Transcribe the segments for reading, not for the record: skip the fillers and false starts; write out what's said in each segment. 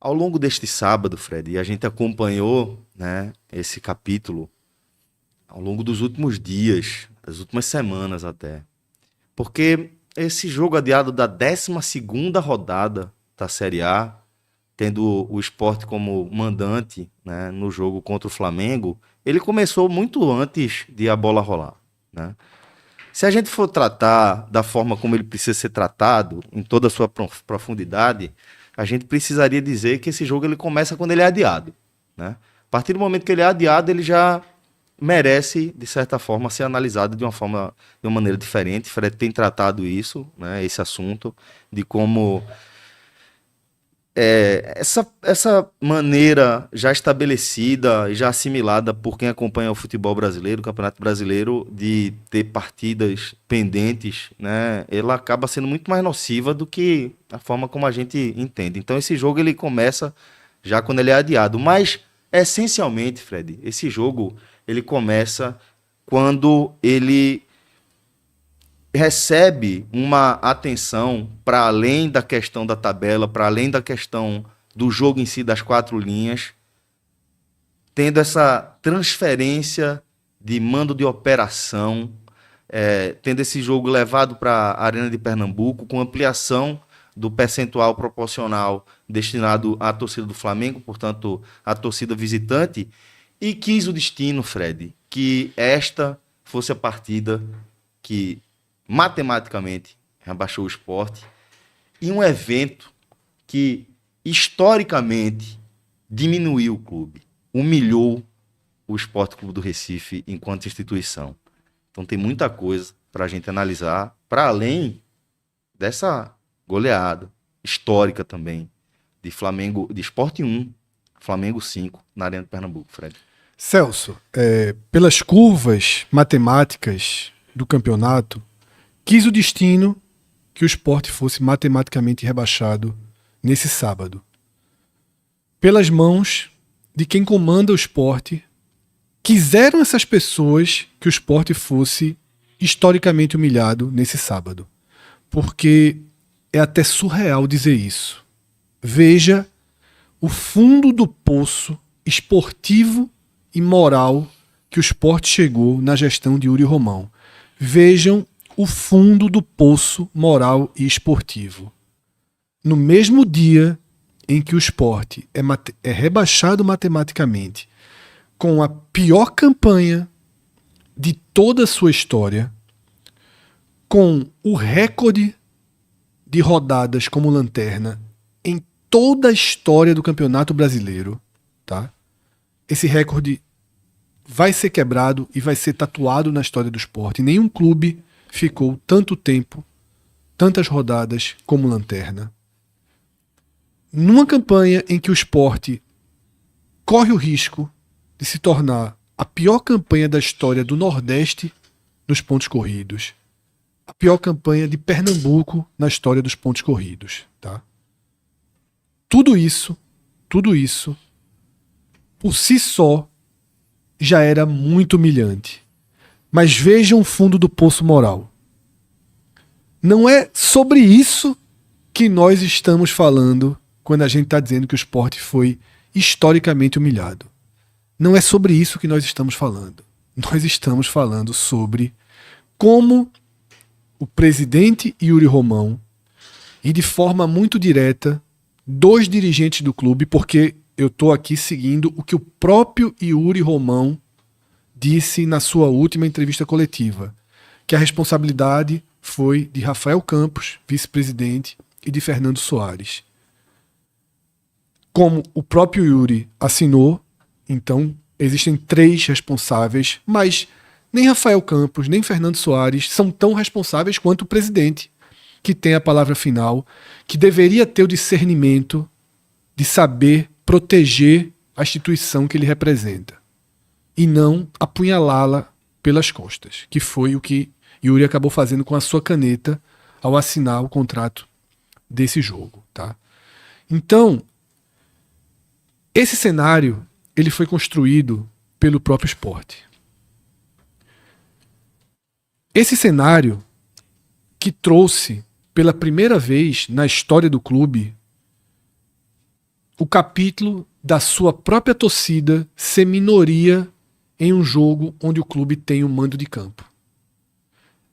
Ao longo deste sábado, Fred, e a gente acompanhou, né, esse capítulo ao longo dos últimos dias, das últimas semanas até. Porque esse jogo adiado da 12ª rodada da Série A, tendo o Sport como mandante, né, no jogo contra o Flamengo, ele começou muito antes de a bola rolar, né? Se a gente for tratar da forma como ele precisa ser tratado, em toda a sua profundidade, a gente precisaria dizer que esse jogo ele começa quando ele é adiado, né? A partir do momento que ele é adiado, ele já merece, de certa forma, ser analisado de uma maneira diferente. Fred tem tratado isso, né, esse assunto, de como essa maneira já estabelecida e já assimilada por quem acompanha o futebol brasileiro, o Campeonato Brasileiro, de ter partidas pendentes, né, ela acaba sendo muito mais nociva do que a forma como a gente entende. Então esse jogo ele começa já quando ele é adiado, mas essencialmente, Fred, esse jogo ele começa quando ele recebe uma atenção para além da questão da tabela, para além da questão do jogo em si, das 4 linhas, tendo essa transferência de mando de operação, tendo esse jogo levado para a Arena de Pernambuco, com ampliação do percentual proporcional destinado à torcida do Flamengo, portanto, à torcida visitante, e quis o destino, Fred, que esta fosse a partida que matematicamente rebaixou o Sport, e um evento que historicamente diminuiu o clube, humilhou o Sport Clube do Recife enquanto instituição. Então tem muita coisa para a gente analisar, para além dessa goleada histórica também de Flamengo, de Sport 1, Flamengo 5 na Arena de Pernambuco, Fred. Celso, pelas curvas matemáticas do campeonato, quis o destino que o Sport fosse matematicamente rebaixado nesse sábado. Pelas mãos de quem comanda o Sport, quiseram essas pessoas que o Sport fosse historicamente humilhado nesse sábado. Porque é até surreal dizer isso. Veja o fundo do poço esportivo e moral que o Sport chegou na gestão de Yuri Romão. Vejam o fundo do poço moral e esportivo. No mesmo dia em que o Sport é rebaixado matematicamente, com a pior campanha de toda a sua história, com o recorde de rodadas como lanterna em toda a história do Campeonato Brasileiro, tá? Esse recorde vai ser quebrado e vai ser tatuado na história do Sport. Nenhum clube ficou tanto tempo, tantas rodadas como lanterna. Numa campanha em que o Sport corre o risco de se tornar a pior campanha da história do Nordeste nos pontos corridos, a pior campanha de Pernambuco na história dos pontos corridos, tá? Tudo isso, por si só, já era muito humilhante. Mas vejam o fundo do poço moral. Não é sobre isso que nós estamos falando quando a gente está dizendo que o Sport foi historicamente humilhado. Não é sobre isso que nós estamos falando. Nós estamos falando sobre como o presidente Yuri Romão, e de forma muito direta, dois dirigentes do clube, porque eu estou aqui seguindo o que o próprio Yuri Romão disse na sua última entrevista coletiva, que a responsabilidade foi de Rafael Campos, vice-presidente, e de Fernando Soares. Como o próprio Yuri assinou, então existem 3 responsáveis, mas nem Rafael Campos, nem Fernando Soares são tão responsáveis quanto o presidente, que tem a palavra final, que deveria ter o discernimento de saber proteger a instituição que ele representa e não apunhalá-la pelas costas, que foi o que Yuri acabou fazendo com a sua caneta ao assinar o contrato desse jogo, tá? Então, esse cenário ele foi construído pelo próprio Sport. Esse cenário que trouxe pela primeira vez na história do clube o capítulo da sua própria torcida ser minoria em um jogo onde o clube tem um mando de campo.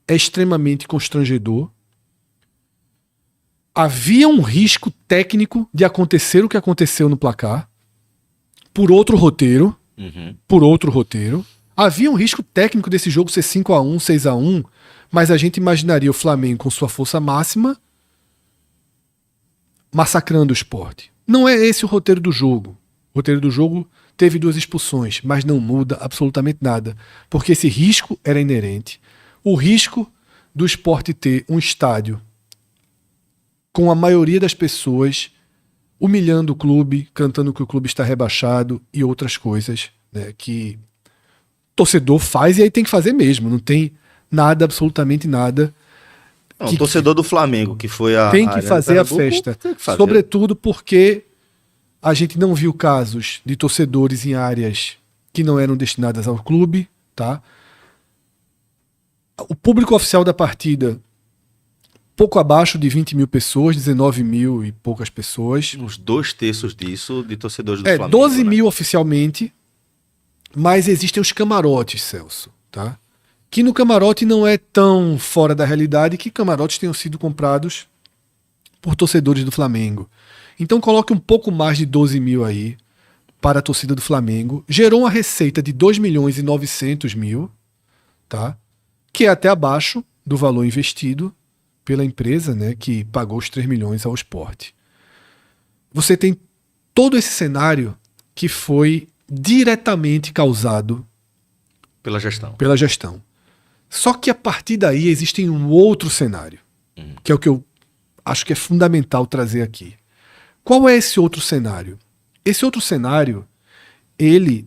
É extremamente constrangedor. Havia um risco técnico de acontecer o que aconteceu no placar, por outro roteiro. Havia um risco técnico desse jogo ser 5-1, 6-1, mas a gente imaginaria o Flamengo com sua força máxima massacrando o Sport. Não é esse o roteiro do jogo. O roteiro do jogo teve 2 expulsões, mas não muda absolutamente nada, porque esse risco era inerente. O risco do Sport ter um estádio com a maioria das pessoas humilhando o clube, cantando que o clube está rebaixado e outras coisas, né, que torcedor faz e aí tem que fazer mesmo. Não tem nada, absolutamente nada. Não, o torcedor do Flamengo, que foi tem que fazer a festa. Sobretudo porque a gente não viu casos de torcedores em áreas que não eram destinadas ao clube, tá? O público oficial da partida, pouco abaixo de 20 mil pessoas, 19 mil e poucas pessoas. Uns 2/3 disso de torcedores do Flamengo. 12 mil oficialmente, mas existem os camarotes, Celso, tá? Que no camarote não é tão fora da realidade que camarotes tenham sido comprados por torcedores do Flamengo. Então coloque um pouco mais de 12 mil aí para a torcida do Flamengo. Gerou uma receita de 2.900.000, tá? Que é até abaixo do valor investido pela empresa, né, que pagou os 3 milhões ao Sport. Você tem todo esse cenário que foi diretamente causado pela gestão. Só que a partir daí existe um outro cenário, que é o que eu acho que é fundamental trazer aqui. Qual é esse outro cenário? Esse outro cenário, ele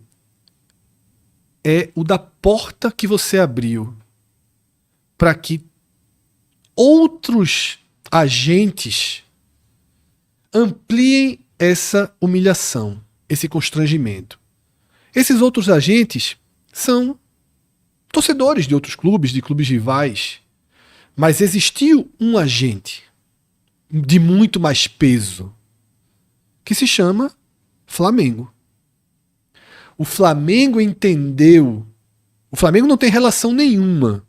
é o da porta que você abriu para que outros agentes ampliem essa humilhação, esse constrangimento. Esses outros agentes são torcedores de outros clubes, de clubes rivais, mas existiu um agente de muito mais peso que se chama Flamengo. O Flamengo entendeu. O Flamengo não tem relação nenhuma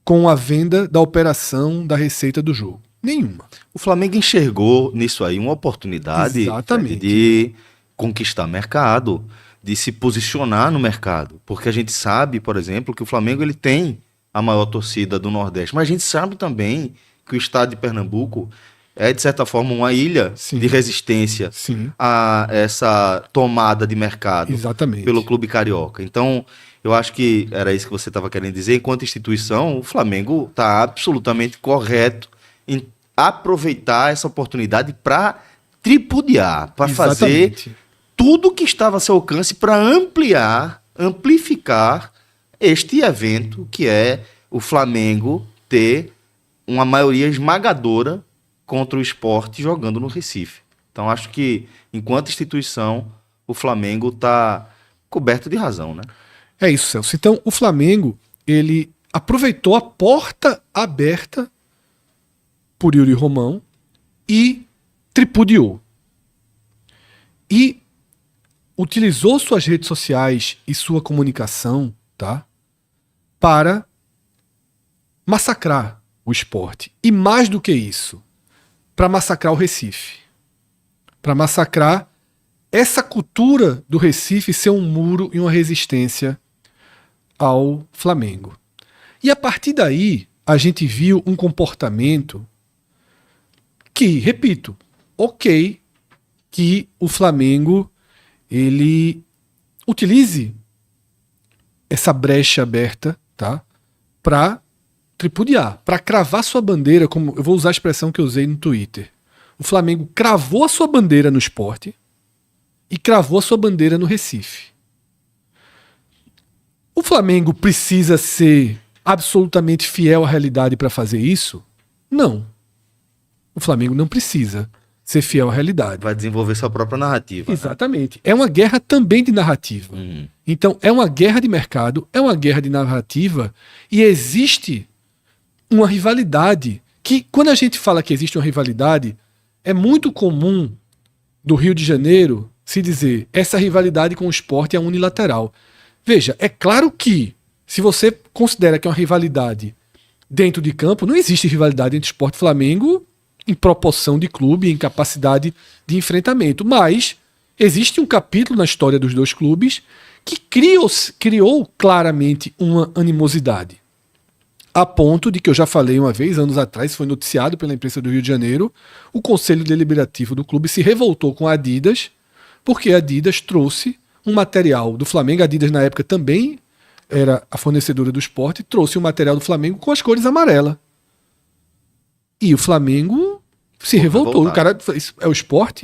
com a venda da operação da receita do jogo. Nenhuma. O Flamengo enxergou nisso aí uma oportunidade de conquistar mercado, de se posicionar no mercado. Porque a gente sabe, por exemplo, que o Flamengo ele tem a maior torcida do Nordeste, mas a gente sabe também que o estado de Pernambuco é, de certa forma, uma ilha de resistência a essa tomada de mercado pelo clube carioca. Então, eu acho que era isso que você estava querendo dizer. Enquanto instituição, o Flamengo está absolutamente correto em aproveitar essa oportunidade para tripudiar, para fazer tudo que estava a seu alcance para amplificar este evento, que é o Flamengo ter uma maioria esmagadora contra o Sport jogando no Recife. Então, acho que, enquanto instituição, o Flamengo está coberto de razão, né? É isso, Celso. Então, o Flamengo, ele aproveitou a porta aberta por Yuri Romão e tripudiou. E utilizou suas redes sociais e sua comunicação, tá, para massacrar o Sport. E mais do que isso, para massacrar o Recife. Para massacrar essa cultura do Recife ser um muro e uma resistência ao Flamengo. E a partir daí, a gente viu um comportamento que, repito, ok, que o Flamengo ele utilize essa brecha aberta, tá, para tripudiar, para cravar sua bandeira, como eu vou usar a expressão que eu usei no Twitter. O Flamengo cravou a sua bandeira no Sport e cravou a sua bandeira no Recife. O Flamengo precisa ser absolutamente fiel à realidade para fazer isso? Não. O Flamengo não precisa ser fiel à realidade. Vai desenvolver sua própria narrativa. Exatamente. Né? É uma guerra também de narrativa. Então, é uma guerra de mercado, é uma guerra de narrativa e existe uma rivalidade que, quando a gente fala que existe uma rivalidade, é muito comum do Rio de Janeiro se dizer essa rivalidade com o Sport é unilateral. Veja, é claro que se você considera que é uma rivalidade dentro de campo, não existe rivalidade entre Sport e Flamengo em proporção de clube, em capacidade de enfrentamento. Mas existe um capítulo na história dos dois clubes que criou claramente uma animosidade. A ponto de que eu já falei uma vez, anos atrás, foi noticiado pela imprensa do Rio de Janeiro, o Conselho Deliberativo do clube se revoltou com a Adidas, porque a Adidas trouxe um material do Flamengo. A Adidas, na época, também era a fornecedora do Sport, e trouxe um material do Flamengo com as cores amarelas. E o Flamengo se revoltou. O cara, isso é o Sport?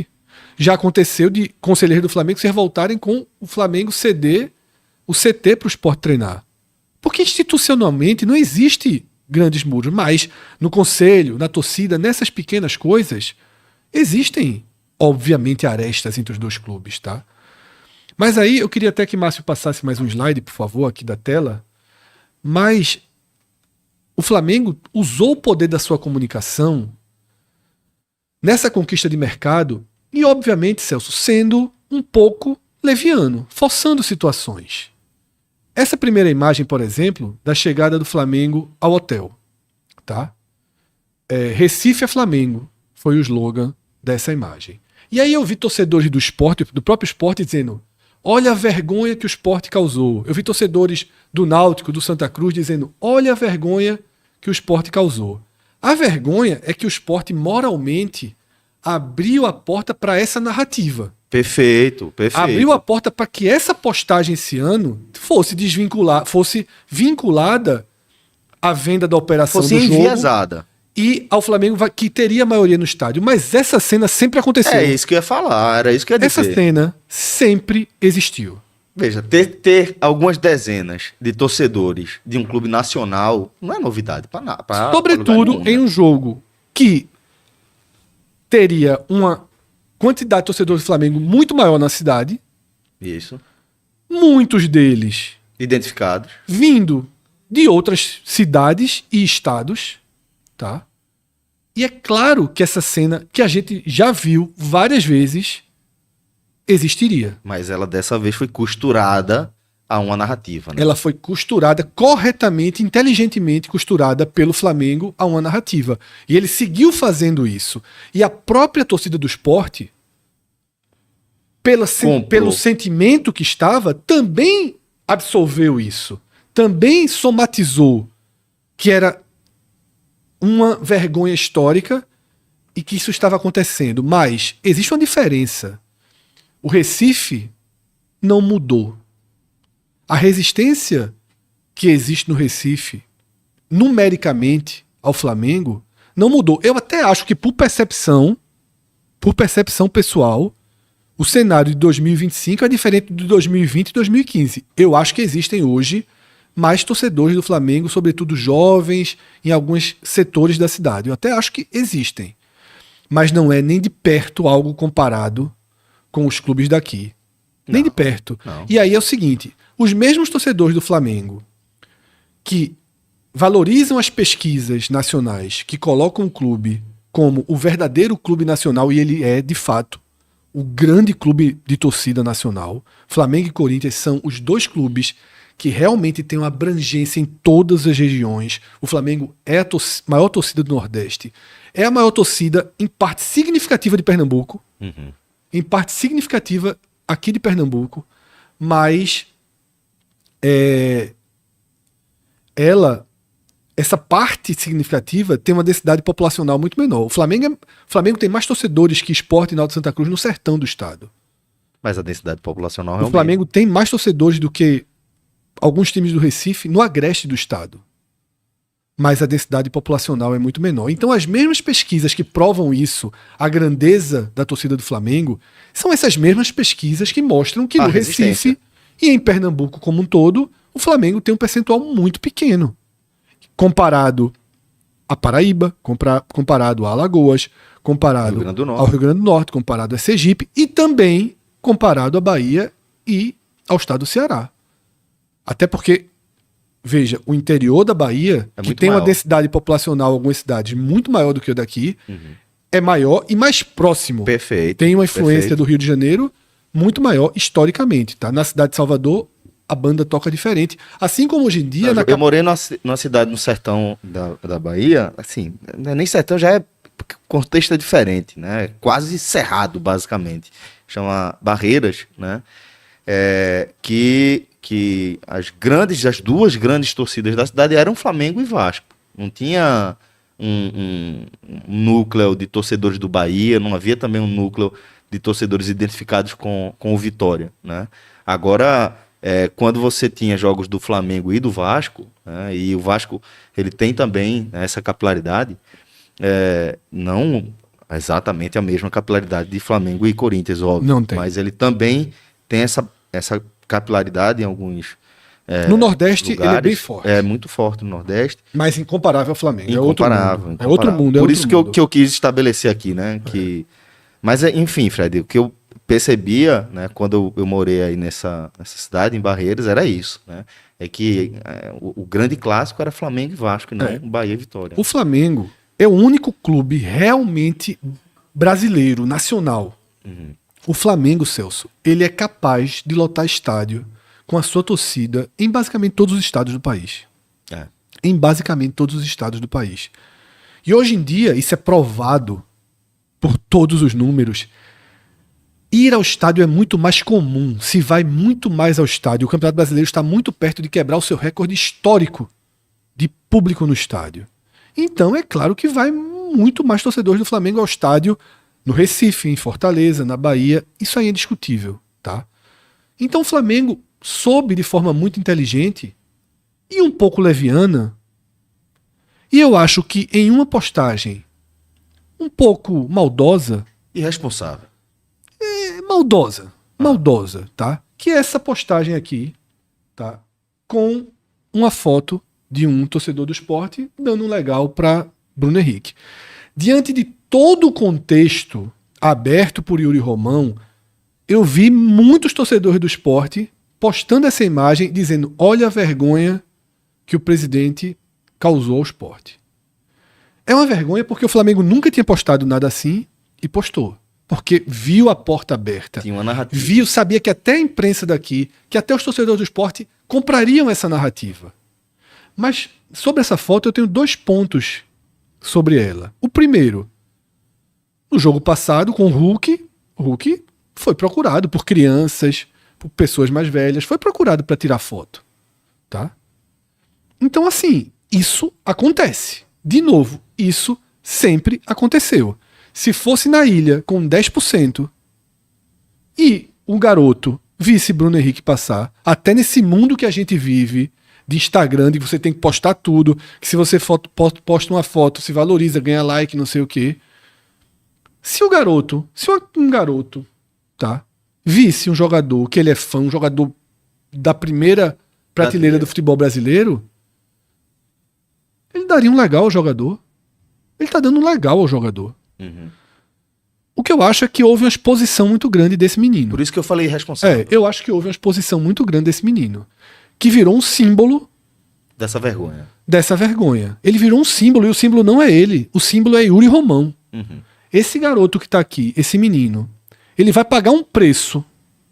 Já aconteceu de conselheiros do Flamengo se revoltarem com o Flamengo ceder o CT para o Sport treinar. Porque institucionalmente não existe grandes muros, mas no conselho, na torcida, nessas pequenas coisas, existem, obviamente, arestas entre os dois clubes, tá? Mas aí eu queria até que Márcio passasse mais um slide, por favor, aqui da tela. Mas o Flamengo usou o poder da sua comunicação nessa conquista de mercado e, obviamente, Celso, sendo um pouco leviano, forçando situações. Essa primeira imagem, por exemplo, da chegada do Flamengo ao hotel, tá? Recife é Flamengo, foi o slogan dessa imagem. E aí eu vi torcedores do Sport, do próprio Sport, dizendo: olha a vergonha que o Sport causou. Eu vi torcedores do Náutico, do Santa Cruz, dizendo: olha a vergonha que o Sport causou. A vergonha é que o Sport moralmente abriu a porta para essa narrativa. Perfeito. Abriu a porta para que essa postagem esse ano fosse vinculada à venda da operação do jogo. Enviesada. E ao Flamengo, que teria maioria no estádio. Mas essa cena sempre aconteceu. É isso que eu ia falar, era isso que eu ia dizer. Essa cena sempre existiu. Veja, ter algumas dezenas de torcedores de um clube nacional não é novidade para nada. Sobretudo em um jogo que teria uma quantidade de torcedores do Flamengo muito maior na cidade. Isso. Muitos deles Identificados. vindo de outras cidades e estados, tá? E é claro que essa cena, que a gente já viu várias vezes, existiria. Mas ela dessa vez foi costurada a uma narrativa, né? Ela foi costurada corretamente, inteligentemente costurada pelo Flamengo a uma narrativa. E ele seguiu fazendo isso. E a própria torcida do Sport, pelo sentimento que estava, também absorveu isso. Também somatizou que era uma vergonha histórica e que isso estava acontecendo. Mas existe uma diferença. O Recife não mudou. A resistência que existe no Recife, numericamente, ao Flamengo, não mudou. Eu até acho que, por percepção pessoal, o cenário de 2025 é diferente de 2020 e 2015. Eu acho que existem hoje mais torcedores do Flamengo, sobretudo jovens, em alguns setores da cidade. Eu até acho que existem. Mas não é nem de perto algo comparado com os clubes daqui. Nem de perto. Não. E aí é o seguinte: os mesmos torcedores do Flamengo que valorizam as pesquisas nacionais, que colocam o clube como o verdadeiro clube nacional, e ele é, de fato, o grande clube de torcida nacional. Flamengo e Corinthians são os dois clubes que realmente têm uma abrangência em todas as regiões. O Flamengo é a maior torcida do Nordeste. É a maior torcida, em parte significativa, de Pernambuco. Uhum. Em parte significativa aqui de Pernambuco, mas essa parte significativa tem uma densidade populacional muito menor. O Flamengo tem mais torcedores que Sport e Náutico Santa Cruz no sertão do estado. Mas a densidade populacional O realmente... Flamengo tem mais torcedores do que alguns times do Recife no agreste do estado. Mas a densidade populacional é muito menor. Então as mesmas pesquisas que provam isso, a grandeza da torcida do Flamengo, são essas mesmas pesquisas que mostram que no Recife e em Pernambuco como um todo, o Flamengo tem um percentual muito pequeno. Comparado a Paraíba, comparado a Alagoas, comparado ao Rio Grande do Norte, comparado a Sergipe e também comparado à Bahia e ao estado do Ceará. Até porque, veja, o interior da Bahia, que tem uma densidade populacional, algumas cidades, muito maior do que o daqui, é maior e mais próximo. Perfeito. Tem uma influência perfeito. do Rio de Janeiro muito maior historicamente, tá? Na cidade de Salvador, a banda toca diferente. Assim como hoje em dia... Eu morei numa cidade no sertão da Bahia, assim, nem sertão, já é... O contexto é diferente, né? Quase cerrado, basicamente. Chama Barreiras, né? Que as duas grandes torcidas da cidade eram Flamengo e Vasco. Não tinha um núcleo de torcedores do Bahia, não havia também um núcleo de torcedores identificados com o Vitória, né? Agora, quando você tinha jogos do Flamengo e do Vasco, né, e o Vasco ele tem também, né, essa capilaridade, não exatamente a mesma capilaridade de Flamengo e Corinthians, óbvio, Não tem. mas ele também tem essa capilaridade em alguns no Nordeste lugares. ele é bem forte. É muito forte no Nordeste. Mas incomparável ao Flamengo. Incomparável. É outro mundo. Por isso que eu quis estabelecer aqui, né? Mas, enfim, Fred, o que eu percebia, né, quando eu morei aí nessa cidade, em Barreiras, era isso, né? É que o grande clássico era Flamengo e Vasco, e não Bahia e Vitória. O Flamengo é o único clube realmente brasileiro, nacional. Uhum. O Flamengo, Celso, ele é capaz de lotar estádio com a sua torcida em basicamente todos os estados do país. Em basicamente todos os estados do país. E hoje em dia, isso é provado por todos os números. Ir ao estádio é muito mais comum, se vai muito mais ao estádio. O Campeonato Brasileiro está muito perto de quebrar o seu recorde histórico de público no estádio. Então, é claro que vai muito mais torcedores do Flamengo ao estádio no Recife, em Fortaleza, na Bahia. Isso aí é indiscutível, tá? Então, o Flamengo soube de forma muito inteligente e um pouco leviana. E eu acho que em uma postagem um pouco maldosa... Irresponsável. Maldosa, tá? Que é essa postagem aqui, tá? Com uma foto de um torcedor do esporte dando um legal para Bruno Henrique. Diante de todo o contexto aberto por Yuri Romão, eu vi muitos torcedores do esporte postando essa imagem dizendo: olha a vergonha que o presidente causou ao esporte. É uma vergonha porque o Flamengo nunca tinha postado nada assim e postou. Porque viu a porta aberta. Tinha uma narrativa. Sabia que até a imprensa daqui, que até os torcedores do esporte comprariam essa narrativa. Mas sobre essa foto eu tenho 2 pontos sobre ela. O primeiro, no jogo passado com o Hulk foi procurado por crianças, por pessoas mais velhas, foi procurado para tirar foto. Tá? Então assim, isso acontece. De novo, isso sempre aconteceu. Se fosse na ilha com 10% e um garoto visse Bruno Henrique passar, até nesse mundo que a gente vive, de Instagram, de que você tem que postar tudo, que se você posta uma foto, se valoriza, ganha like, não sei o quê. Se um garoto, tá, visse um jogador que ele é fã, um jogador da primeira prateleira do futebol brasileiro, ele daria um legal ao jogador. Ele tá dando um legal ao jogador. Uhum. O que eu acho é que houve uma exposição muito grande desse menino. Por isso que eu falei irresponsável. Eu acho que houve uma exposição muito grande desse menino. Que virou um símbolo dessa vergonha. Ele virou um símbolo e o símbolo não é ele. O símbolo é Yuri Romão. Uhum. Esse garoto que tá aqui, esse menino, ele vai pagar um preço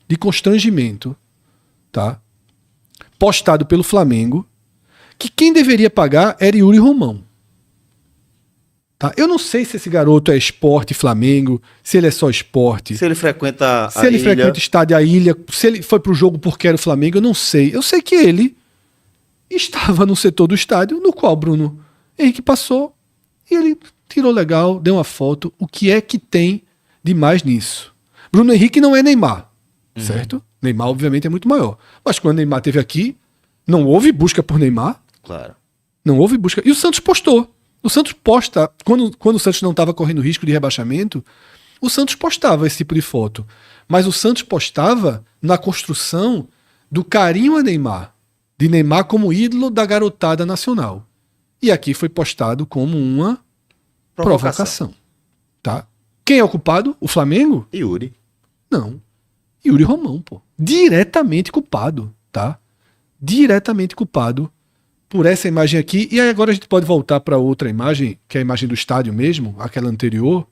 de constrangimento, tá? Postado pelo Flamengo, que quem deveria pagar era Yuri Romão. Tá? Eu não sei se esse garoto é esporte Flamengo, se ele é só esporte. Se ele frequenta se ele frequenta o estádio, a ilha, se ele foi pro jogo porque era o Flamengo, eu não sei. Eu sei que ele estava no setor do estádio, no qual Bruno Henrique passou, e ele tirou legal, deu uma foto. O que é que tem de mais nisso? Bruno Henrique não é Neymar, certo? Neymar, obviamente, é muito maior. Mas quando Neymar esteve aqui, não houve busca por Neymar. Claro. Não houve busca. E o Santos postou. O Santos posta, quando o Santos não estava correndo risco de rebaixamento, o Santos postava esse tipo de foto. Mas o Santos postava na construção do carinho a Neymar, de Neymar como ídolo da garotada nacional. E aqui foi postado como uma provocação. Tá? Quem é o culpado? O Flamengo? Yuri. Não. Yuri Romão, pô. Diretamente culpado, tá? Diretamente culpado por essa imagem aqui. E aí agora a gente pode voltar para outra imagem, que é a imagem do estádio mesmo, aquela anterior.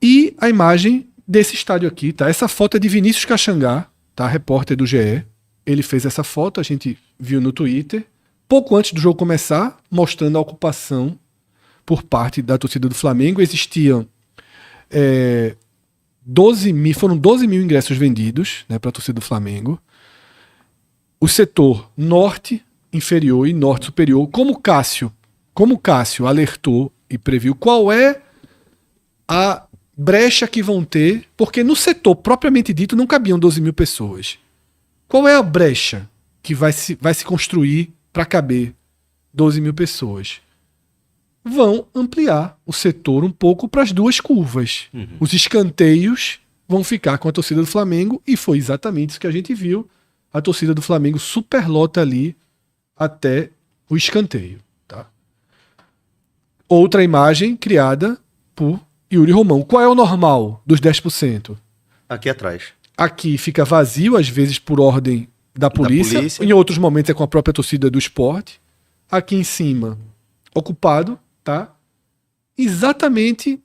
E a imagem desse estádio aqui, tá? Essa foto é de Vinícius Caxangá, tá? Repórter do GE. Ele fez essa foto, a gente viu no Twitter, pouco antes do jogo começar, mostrando a ocupação por parte da torcida do Flamengo. Existiam 12 mil ingressos vendidos, né, para a torcida do Flamengo. O setor norte inferior e norte superior, como o Cássio alertou e previu qual é a brecha que vão ter, porque no setor propriamente dito não cabiam 12 mil pessoas. Qual é a brecha que vai se construir para caber 12 mil pessoas? Vão ampliar o setor um pouco para as duas curvas. Os escanteios vão ficar com a torcida do Flamengo e foi exatamente isso que a gente viu. A torcida do Flamengo superlota ali até o escanteio. Tá? Outra imagem criada por Yuri Romão. Qual é o normal dos 10%? Aqui atrás. Aqui fica vazio, às vezes por ordem da polícia. Em outros momentos é com a própria torcida do Sport. Aqui em cima, ocupado, tá? Exatamente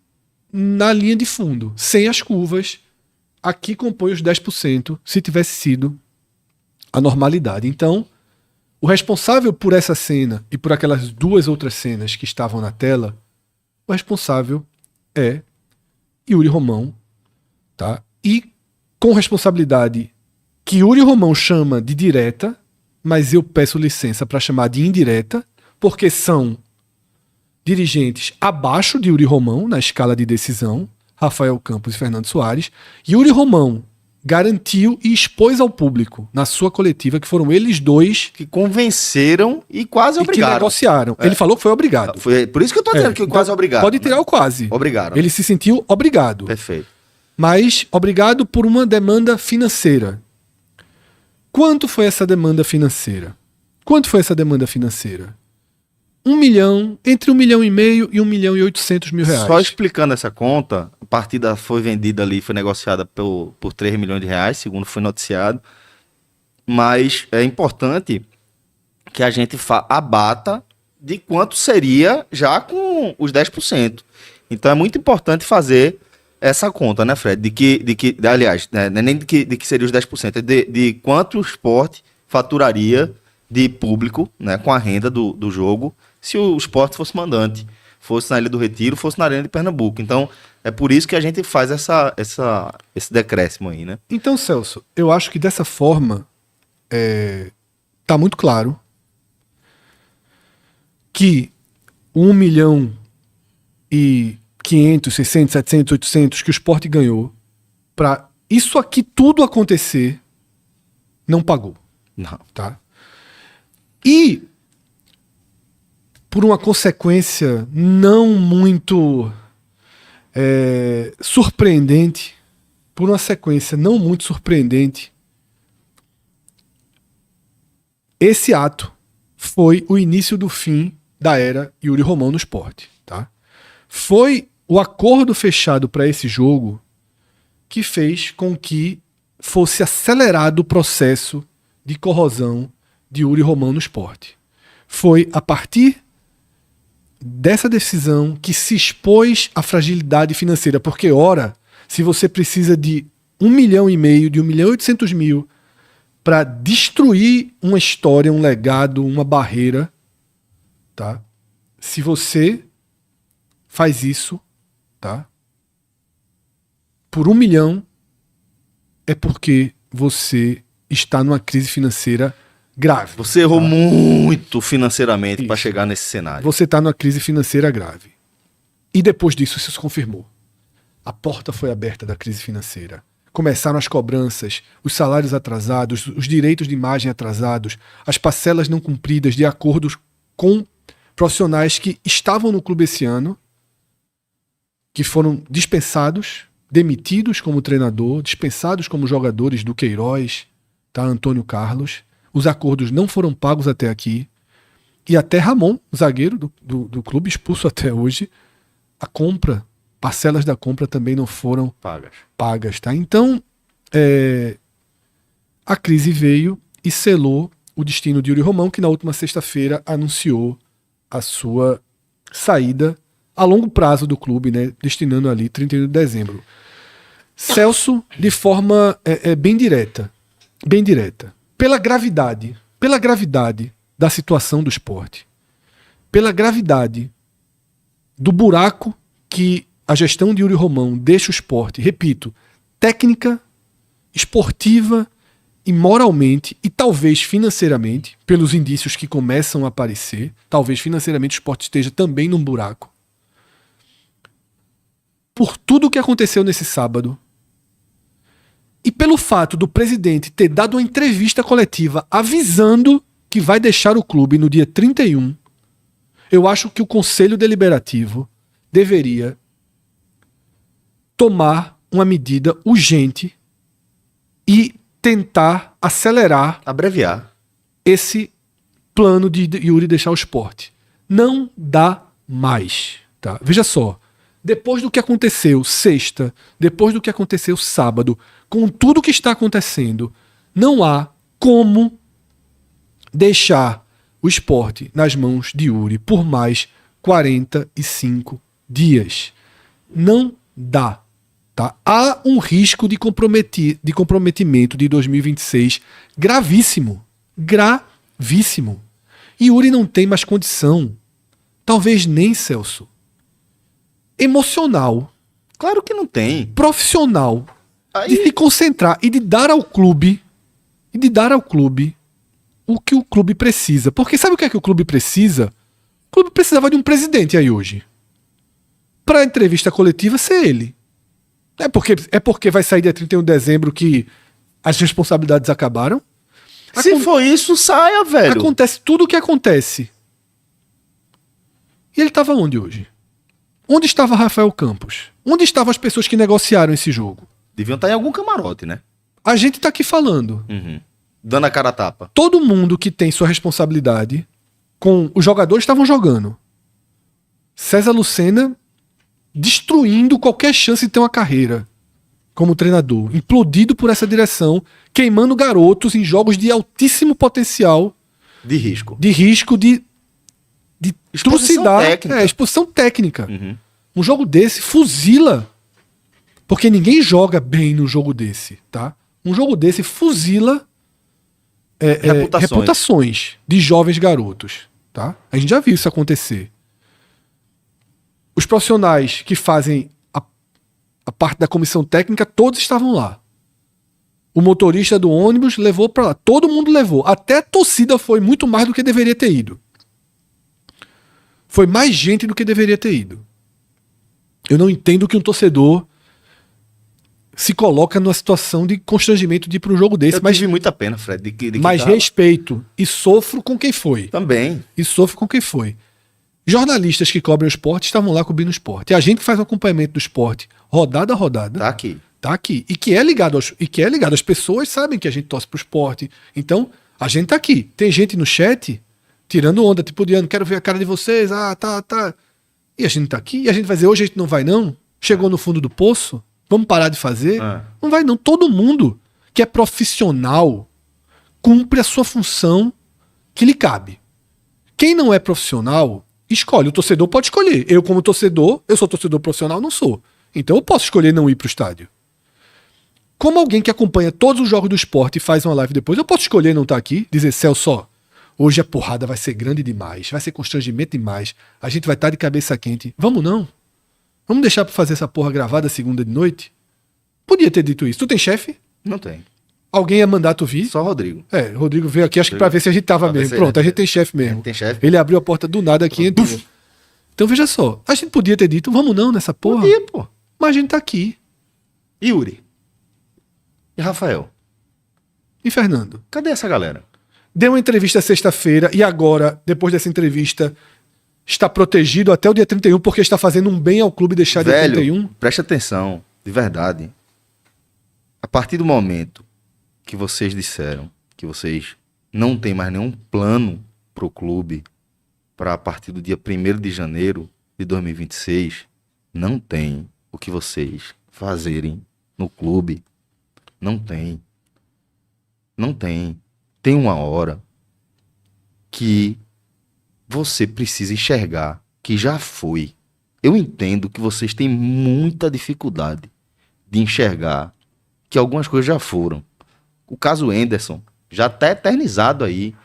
na linha de fundo, sem as curvas. Aqui compõe os 10%, se tivesse sido a normalidade. Então, o responsável por essa cena e por aquelas duas outras cenas que estavam na tela, o responsável é Yuri Romão, tá? E com responsabilidade que Yuri Romão chama de direta, mas eu peço licença para chamar de indireta, porque são dirigentes abaixo de Yuri Romão na escala de decisão, Rafael Campos e Fernando Soares. Yuri Romão garantiu e expôs ao público, na sua coletiva, que foram eles dois que convenceram e quase obrigaram. Que negociaram. Ele falou que foi obrigado. Foi por isso que eu tô dizendo que quase obrigado. Pode tirar o quase. Obrigaram. Ele se sentiu obrigado. Perfeito. Mas obrigado por uma demanda financeira. Quanto foi essa demanda financeira? Entre 1,5 milhão e 1,8 milhão reais. Só explicando essa conta, a partida foi vendida ali, foi negociada por 3 milhões de reais, segundo foi noticiado. Mas é importante que a gente abata de quanto seria já com os 10%. Então é muito importante fazer essa conta, né, Fred? Aliás, né, nem de que seria os 10%, é de quanto o Sport faturaria de público, né, com a renda do jogo, se o Sport fosse mandante, fosse na Ilha do Retiro, fosse na Arena de Pernambuco. Então, é por isso que a gente faz esse decréscimo aí, né? Então, Celso, eu acho que dessa forma tá muito claro que 1 milhão e 500, 600, 700, 800 que o Sport ganhou para isso aqui tudo acontecer, não pagou. Não. Tá? E por uma consequência não muito surpreendente, esse ato foi o início do fim da era Yuri Romão no Sport. Tá? Foi o acordo fechado para esse jogo que fez com que fosse acelerado o processo de corrosão de Yuri Romão no Sport. Foi a partir dessa decisão que se expôs a fragilidade financeira, porque ora, se você precisa de 1,5 milhão, de 1,8 milhão para destruir uma história, um legado, uma barreira, tá? Se você faz isso, tá? Por 1 milhão, é porque você está numa crise financeira grave. Você errou muito financeiramente para chegar nesse cenário. Você está numa crise financeira grave. E depois disso, isso se confirmou. A porta foi aberta da crise financeira. Começaram as cobranças, os salários atrasados, os direitos de imagem atrasados, as parcelas não cumpridas de acordos com profissionais que estavam no clube esse ano, que foram dispensados, demitidos como treinador, dispensados como jogadores do Queiroz, tá? Antônio Carlos. Os acordos não foram pagos até aqui. E até Ramon, zagueiro do clube, expulso até hoje, a compra, parcelas da compra também não foram pagas. Tá? Então, a crise veio e selou o destino de Yuri Romão, que na última sexta-feira anunciou a sua saída a longo prazo do clube, né, destinando ali 31 de dezembro. Celso, de forma bem direta, pela gravidade da situação do esporte, pela gravidade do buraco que a gestão de Yuri Romão deixa o esporte, repito, técnica, esportiva e moralmente, e talvez financeiramente, pelos indícios que começam a aparecer, talvez financeiramente o esporte esteja também num buraco. Por tudo o que aconteceu nesse sábado, e pelo fato do presidente ter dado uma entrevista coletiva avisando que vai deixar o clube no dia 31, eu acho que o Conselho Deliberativo deveria tomar uma medida urgente e tentar acelerar, abreviar esse plano de Yuri deixar o esporte. Não dá mais. Tá? Veja só, depois do que aconteceu sexta, depois do que aconteceu sábado, com tudo que está acontecendo, não há como deixar o esporte nas mãos de Yuri por mais 45 dias. Não dá. Tá? Há um risco de comprometimento de 2026 gravíssimo. Gravíssimo. Yuri não tem mais condição. Talvez nem, Celso. Emocional. Claro que não tem. Profissional. Aí... de se concentrar e de dar ao clube o que o clube precisa. Porque sabe o que é que o clube precisa? O clube precisava de um presidente aí hoje. Para a entrevista coletiva ser ele. É porque vai sair dia 31 de dezembro que as responsabilidades acabaram? Se for isso, saia, velho. Acontece tudo o que acontece. E ele estava onde hoje? Onde estava Rafael Campos? Onde estavam as pessoas que negociaram esse jogo? Deviam estar em algum camarote, né? A gente tá aqui falando. Dando a cara a tapa. Todo mundo que tem sua responsabilidade com os jogadores estavam jogando. César Lucena destruindo qualquer chance de ter uma carreira como treinador. Implodido por essa direção, queimando garotos em jogos de altíssimo potencial. De risco. De exposição trucidar. técnica. Exposição técnica. Um jogo desse fuzila. Porque ninguém joga bem no jogo desse, tá? Um jogo desse fuzila reputações de jovens garotos, tá? A gente já viu isso acontecer. Os profissionais que fazem a parte da comissão técnica, todos estavam lá. O motorista do ônibus levou pra lá. Todo mundo levou. Até a torcida foi muito mais do que deveria ter ido. Foi mais gente do que deveria ter ido. Eu não entendo que um torcedor se coloca numa situação de constrangimento de ir para um jogo desse. Eu tive muita pena, Fred. Mas respeito. E sofro com quem foi. Também. E sofro com quem foi. Jornalistas que cobrem o esporte estavam lá cobrindo o esporte. E a gente que faz o acompanhamento do esporte, rodada a rodada. Tá aqui. Tá aqui. E que é ligado As pessoas sabem que a gente torce pro esporte. Então, a gente tá aqui. Tem gente no chat tirando onda, tipo, Diano, quero ver a cara de vocês. Ah, tá. E a gente tá aqui. E a gente vai dizer, hoje a gente não vai não? Chegou no fundo do poço? Vamos parar de fazer? Não vai não. Todo mundo que é profissional cumpre a sua função que lhe cabe. Quem não é profissional, escolhe. O torcedor pode escolher. Eu, como torcedor, eu sou torcedor profissional, não sou. Então eu posso escolher não ir pro estádio. Como alguém que acompanha todos os jogos do esporte e faz uma live depois, eu posso escolher não estar aqui, dizer, Celso, hoje a porrada vai ser grande demais, vai ser constrangimento demais, a gente vai estar de cabeça quente. Vamos não? Vamos deixar pra fazer essa porra gravada segunda de noite? Podia ter dito isso. Tu tem chefe? Não tem. Alguém ia mandar tu vir? Só o Rodrigo. Rodrigo veio aqui, acho que pra ver se a gente tava mesmo. Pronto, a gente tem chefe mesmo. Tem chefe. Ele abriu a porta do nada aqui e entrou. Então veja só, a gente podia ter dito, vamos não nessa porra? Podia, pô. Mas a gente tá aqui. Yuri. E Rafael. E Fernando? Cadê essa galera? Deu uma entrevista sexta-feira e agora, depois dessa entrevista, está protegido até o dia 31 porque está fazendo um bem ao clube deixar dia 31? Preste atenção, de verdade. A partir do momento que vocês disseram que vocês não têm mais nenhum plano pro clube para a partir do dia 1º de janeiro de 2026, não tem o que vocês fazerem no clube. Não tem. Não tem. Tem uma hora que você precisa enxergar que já foi. eu entendo que vocês têm muita dificuldade de enxergar que algumas coisas já foram. O caso Henderson já está eternizado aí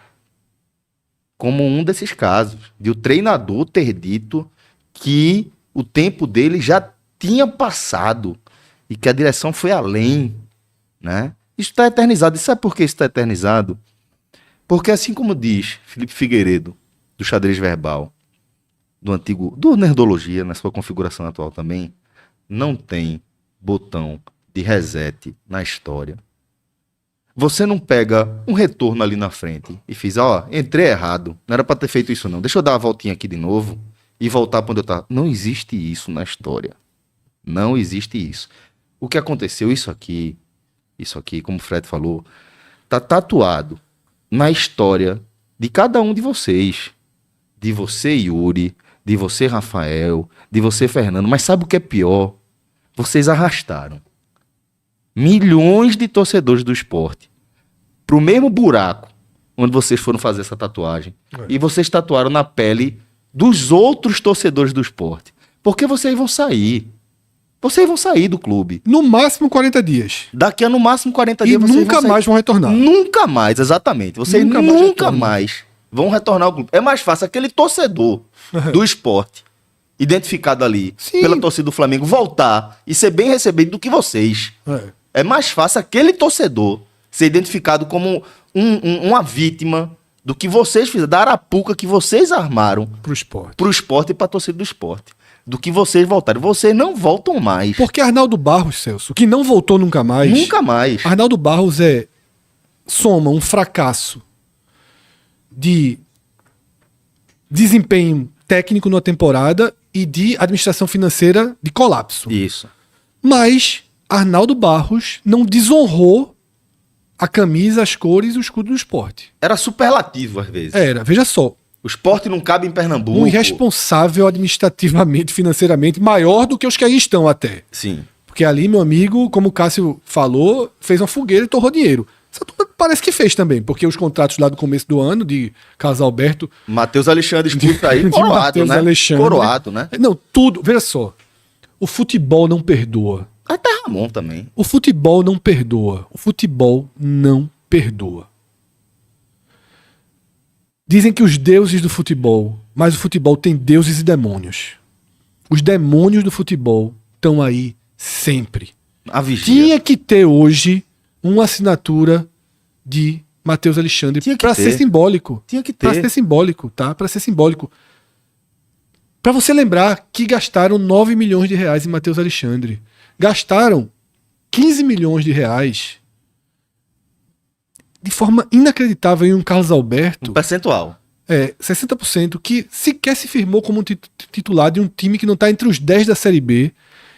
como um desses casos, de o treinador ter dito que o tempo dele já tinha passado e que a direção foi além, né? Isso está eternizado. E sabe por que isso está eternizado? Porque assim como diz Felipe Figueiredo, do Xadrez Verbal, do Nerdologia, na sua configuração atual também, não tem botão de reset na história. Você não pega um retorno ali na frente e fiz, entrei errado, não era para ter feito isso não, deixa eu dar uma voltinha aqui de novo e voltar para onde eu estava. Não existe isso na história. Não existe isso. O que aconteceu, isso aqui, como o Fred falou, tá tatuado na história de cada um de vocês. De você, Yuri, de você, Rafael, de você, Fernando. Mas sabe o que é pior? Vocês arrastaram milhões de torcedores do esporte pro mesmo buraco onde vocês foram fazer essa tatuagem. E vocês tatuaram na pele dos outros torcedores do esporte. Porque vocês vão sair. Vocês vão sair do clube. No máximo 40 dias. Daqui a no máximo 40 E dias vocês nunca mais vão retornar. Nunca mais, exatamente. Vocês nunca mais vão retornar ao clube. É mais fácil aquele torcedor do esporte, identificado ali pela torcida do Flamengo, voltar e ser bem recebido do que vocês. É mais fácil aquele torcedor ser identificado como uma vítima do que vocês fizeram, da arapuca que vocês armaram pro esporte e pra torcida do esporte. Do que vocês voltarem. Vocês não voltam mais. Porque Arnaldo Barros, Celso, que não voltou nunca mais. Nunca mais. Arnaldo Barros soma um fracasso de desempenho técnico na temporada e de administração financeira de colapso. Isso. Mas Arnaldo Barros não desonrou a camisa, as cores e o escudo do esporte. Era superlativo às vezes. Era, veja só. O esporte não cabe em Pernambuco. Um irresponsável administrativamente, financeiramente, maior do que os que aí estão até. Sim. Porque ali, meu amigo, como o Cássio falou, fez uma fogueira e torrou dinheiro. Essa turma parece que fez também, porque os contratos lá do começo do ano, de Carlos Alberto... Matheus Alexandre expulso aí, coroado, né? Alexandre, coroado, né? Não, tudo. Veja só. O futebol não perdoa. Até Ramon também. O futebol não perdoa. O futebol não perdoa. Dizem que os deuses do futebol, mas o futebol tem deuses e demônios. Os demônios do futebol estão aí sempre. A vigia. Tinha que ter hoje uma assinatura de Matheus Alexandre para ser simbólico. Tinha que ter. Para ser simbólico, tá? Para ser simbólico. Para você lembrar que gastaram 9 milhões de reais em Matheus Alexandre. Gastaram 15 milhões de reais de forma inacreditável em um Carlos Alberto. Um percentual. 60%, que sequer se firmou como titular de um time que não está entre os 10 da Série B.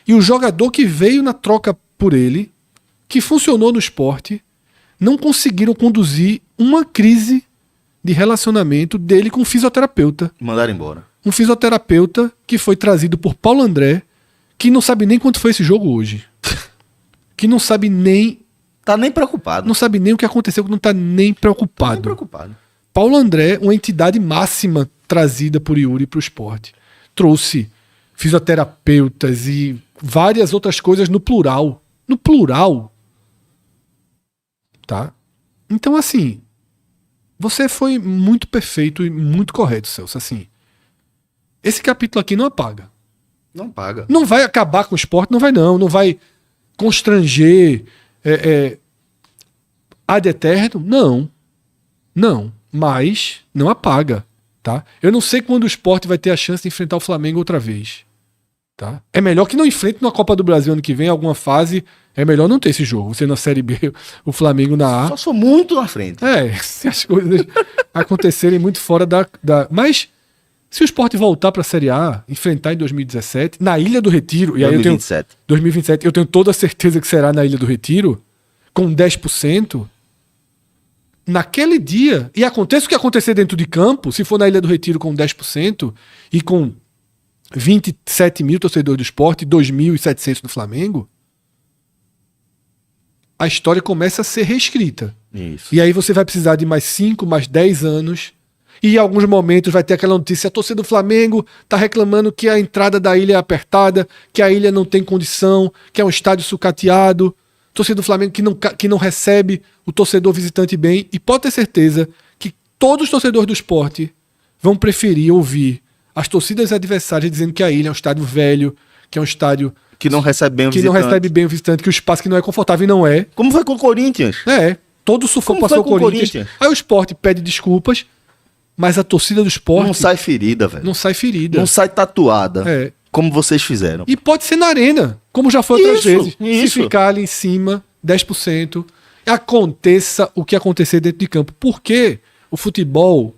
E o jogador que veio na troca por ele, que funcionou no esporte, não conseguiram conduzir uma crise de relacionamento dele com um fisioterapeuta. Mandaram embora. Um fisioterapeuta que foi trazido por Paulo André, que não sabe nem quanto foi esse jogo hoje. Que não sabe nem... Tá nem preocupado. Não sabe nem o que aconteceu, que não tá nem preocupado. Tá nem preocupado. Paulo André, uma entidade máxima trazida por Yuri para o esporte. Trouxe fisioterapeutas e várias outras coisas no plural. No plural. Tá? Então, assim, você foi muito perfeito e muito correto, Celso. Assim, esse capítulo aqui não apaga. Não paga. Não vai acabar com o esporte, não vai não. Não vai constranger ad eterno. Não. Não. Mas não apaga. Tá? Eu não sei quando o esporte vai ter a chance de enfrentar o Flamengo outra vez. Tá? É melhor que não enfrente na Copa do Brasil ano que vem, alguma fase. É melhor não ter esse jogo. Você na Série B, o Flamengo na A. Só sou muito na frente. Se as coisas acontecerem muito fora da... Mas se o esporte voltar para a Série A, enfrentar em 2017, na Ilha do Retiro... 2027. 2027, eu tenho toda a certeza que será na Ilha do Retiro, com 10%, naquele dia, e aconteça o que acontecer dentro de campo, se for na Ilha do Retiro com 10% e com 27 mil torcedores do esporte, 2.700 do Flamengo, a história começa a ser reescrita. Isso. E aí você vai precisar de mais 5, mais 10 anos. E em alguns momentos vai ter aquela notícia: a torcida do Flamengo tá reclamando que a entrada da ilha é apertada, que a ilha não tem condição, que é um estádio sucateado. Torcida do Flamengo que não recebe o torcedor visitante bem. E pode ter certeza que todos os torcedores do Sport vão preferir ouvir as torcidas adversárias dizendo que a ilha é um estádio velho, que é um estádio Que não recebe bem o que visitante. não recebe bem o visitante, que o espaço que não é confortável, e não é. Como foi com o Corinthians? Todo o sufoco Como passou o foi com o Corinthians. Corinthians? Aí o Sport pede desculpas, mas a torcida do Sport Não sai ferida, velho. não sai ferida. Não sai tatuada. É. Como vocês fizeram. E pode ser na arena, como já foi outras Isso, vezes. isso. Se ficar ali em cima, 10%, aconteça o que acontecer dentro de campo. Porque o futebol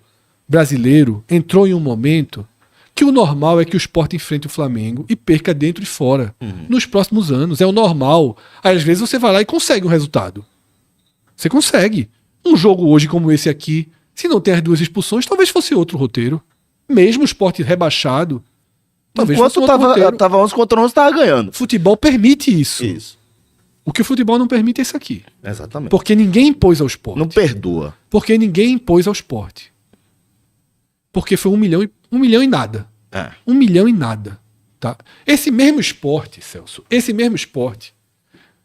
brasileiro entrou em um momento que o normal é que o Sport enfrente o Flamengo e perca dentro e fora. Nos próximos anos. É o normal. Aí, às vezes você vai lá e consegue um resultado. Você consegue. Um jogo hoje como esse aqui, se não tem as 2 expulsões, talvez fosse outro roteiro. Mesmo o Sport rebaixado, talvez fosse Enquanto outro roteiro. tava 11 contra 11, tava ganhando. Futebol permite isso. Isso. O que o futebol não permite é isso aqui. Exatamente. Porque ninguém impôs ao Sport. Não perdoa. Porque ninguém impôs ao Sport. Porque foi 1 milhão e nada. É. 1 milhão e nada. Tá? Esse mesmo Sport, Celso, esse mesmo Sport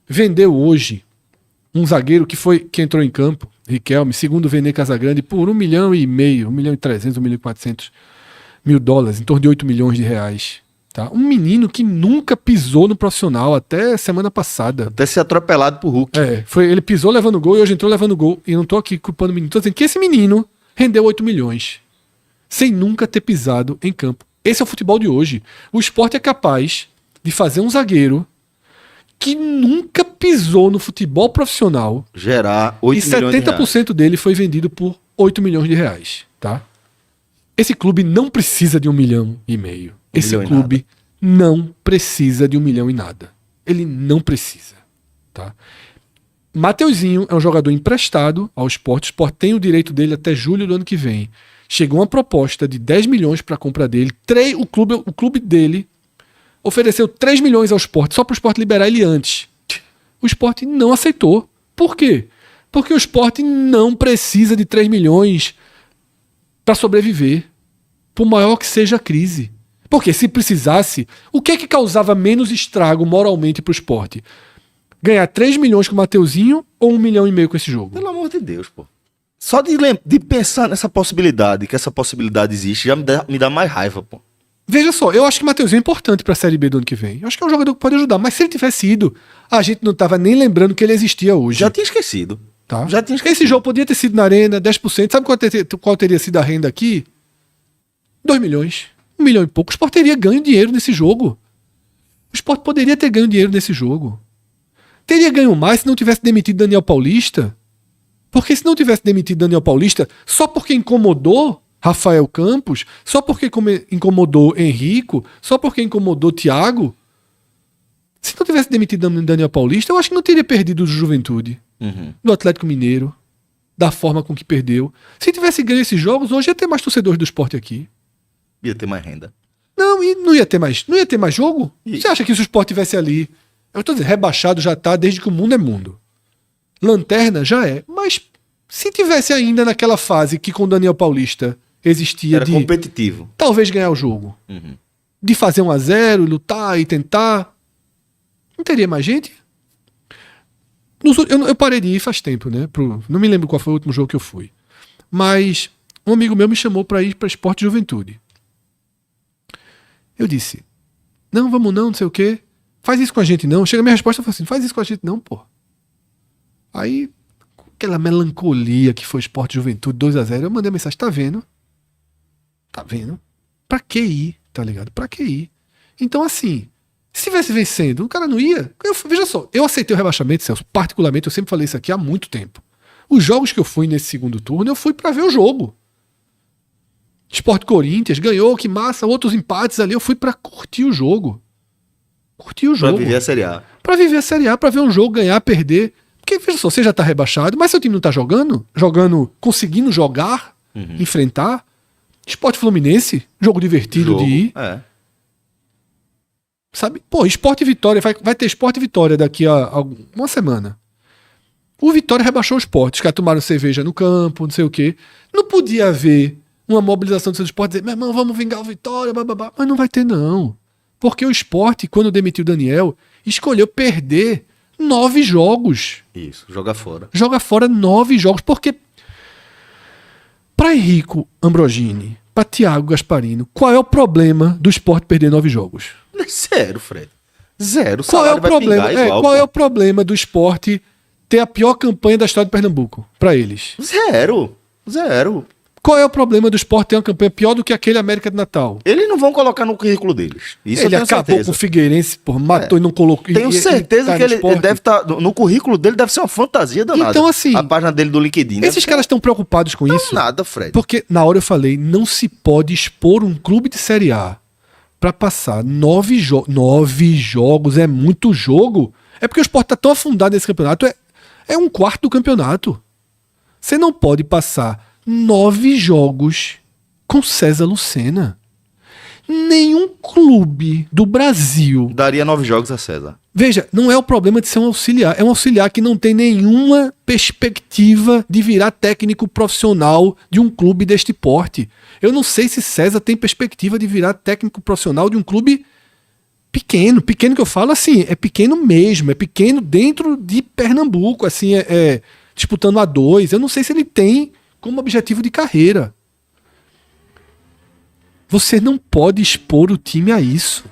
vendeu hoje um zagueiro que entrou em campo, Riquelme, segundo o Vene Casagrande, por 1,5 milhão, 1,3 milhão, 1.400 mil dólares, em torno de 8 milhões de reais. Tá? Um menino que nunca pisou no profissional até semana passada. Até ser atropelado por Hulk. Ele pisou levando gol e hoje entrou levando gol. E não tô aqui culpando o menino. Tô dizendo que esse menino rendeu 8 milhões. Sem nunca ter pisado em campo. Esse é o futebol de hoje. O Sport é capaz de fazer um zagueiro que nunca pisou no futebol profissional. Gerar 8 E milhões de reais. 70% dele foi vendido por 8 milhões de reais. Tá? Esse clube não precisa de 1,5 milhão. Esse milhão e clube não precisa de 1 milhão e nada. Ele não precisa. Tá? Mateuzinho é um jogador emprestado ao Sport. O Sport tem o direito dele até julho do ano que vem. Chegou uma proposta de 10 milhões para a compra dele. O clube dele ofereceu 3 milhões ao Sport, só para o Sport liberar ele antes. O Sport não aceitou. Por quê? Porque o Sport não precisa de 3 milhões para sobreviver, por maior que seja a crise. Porque se precisasse, o que é que causava menos estrago moralmente para o Sport? Ganhar 3 milhões com o Mateuzinho ou 1,5 milhão com esse jogo? Pelo amor de Deus, pô. Só de pensar nessa possibilidade, que essa possibilidade existe, já me dá mais raiva, pô. Veja só, eu acho que o Mateuzinho é importante para a Série B do ano que vem. Eu acho que é um jogador que pode ajudar, mas se ele tivesse ido, a gente não estava nem lembrando que ele existia hoje. Já tinha esquecido. Tá? Já tinha esquecido. Esse jogo podia ter sido na arena, 10%. Sabe qual teria sido a renda aqui? 2 milhões. 1 milhão e pouco. O Sport teria ganho dinheiro nesse jogo. O Sport poderia ter ganho dinheiro nesse jogo. Teria ganho mais se não tivesse demitido Daniel Paulista. Porque se não tivesse demitido Daniel Paulista, só porque incomodou Rafael Campos, só porque incomodou Henrico, só porque incomodou Thiago, se não tivesse demitido Daniel Paulista, eu acho que não teria perdido o Juventude, do Atlético Mineiro, da forma com que perdeu. Se tivesse ganho esses jogos, hoje ia ter mais torcedores do Sport aqui. Ia ter mais renda. Não, e não ia ter mais jogo? Você acha que se o Sport tivesse ali, eu estou dizendo, rebaixado já está desde que o mundo é mundo. Lanterna já é. Mas se tivesse ainda naquela fase que com o Daniel Paulista existia Era competitivo. Talvez ganhar o jogo. De fazer 1-0, lutar e tentar. Não teria mais gente? Eu parei de ir faz tempo, né? Não me lembro qual foi o último jogo que eu fui. Mas um amigo meu me chamou para ir para Esporte Juventude. Eu disse, não, vamos não sei o quê. Faz isso com a gente não. Chega a minha resposta, eu falei assim, faz isso com a gente não, pô. Aí, aquela melancolia que foi Sport Juventude 2-0, eu mandei a mensagem, tá vendo? Tá vendo? Pra que ir? Tá ligado? Pra que ir? Então, assim, se tivesse vencendo, o cara não ia. Veja só, eu aceitei o rebaixamento, Celso, particularmente, eu sempre falei isso aqui há muito tempo. Os jogos que eu fui nesse segundo turno, eu fui pra ver o jogo. Sport Corinthians ganhou, que massa, outros empates ali, eu fui pra curtir o jogo. Curtir o jogo. Pra viver a Série A. Pra viver a Série A, pra ver um jogo, ganhar, perder. Porque, veja só, você já tá rebaixado, mas seu time não tá jogando, conseguindo jogar, enfrentar. Sport Fluminense, jogo divertido de ir. É. Sabe? Pô, Sport Vitória, vai ter Sport Vitória daqui a uma semana. O Vitória rebaixou o Sport, os caras tomaram cerveja no campo, não sei o quê. Não podia haver uma mobilização do seu Sport, dizer, meu irmão, vamos vingar o Vitória, bababá. Mas não vai ter, não. Porque o Sport, quando demitiu o Daniel, escolheu perder 9 jogos. Isso, joga fora. Joga fora 9 jogos. Porque para Henrico Ambrogini, para Thiago Gasparino, qual é o problema do Sport perder 9 jogos? Zero, Fred. Zero. Qual é o problema? Qual é o problema do Sport ter a pior campanha da história de Pernambuco para eles? Zero. Qual é o problema do Sport ter uma campanha pior do que aquele América de Natal? Eles não vão colocar no currículo deles. Isso Ele eu tenho acabou certeza. com o Figueirense, matou e não colocou. Tenho certeza que ele deve estar. No currículo dele deve ser uma fantasia danada. Então, assim, a página dele do LinkedIn. Esses caras estão preocupados com isso? Nada, Fred. Porque na hora eu falei, não se pode expor um clube de Série A para passar 9 jogos, é muito jogo. É porque o Sport tá tão afundado nesse campeonato, é um quarto do campeonato. Você não pode passar 9 jogos com César Lucena. Nenhum clube do Brasil. Daria 9 jogos a César. Veja, não é o problema de ser um auxiliar. É um auxiliar que não tem nenhuma perspectiva de virar técnico profissional de um clube deste porte. Eu não sei se César tem perspectiva de virar técnico profissional de um clube pequeno. Pequeno que eu falo assim, é pequeno mesmo. É pequeno dentro de Pernambuco, assim, disputando A2. Eu não sei se ele tem como objetivo de carreira. Você não pode expor o time a isso.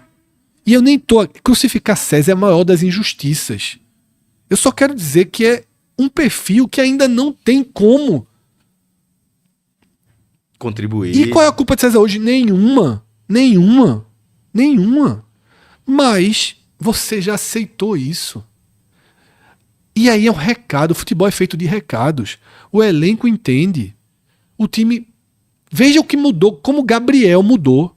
E eu nem tô... Crucificar César é a maior das injustiças. Eu só quero dizer que é um perfil que ainda não tem como contribuir. E qual é a culpa de César hoje? Nenhuma. Mas você já aceitou isso. E aí é um recado. O futebol é feito de recados. O elenco entende. O time... Veja o que mudou, como Gabriel mudou.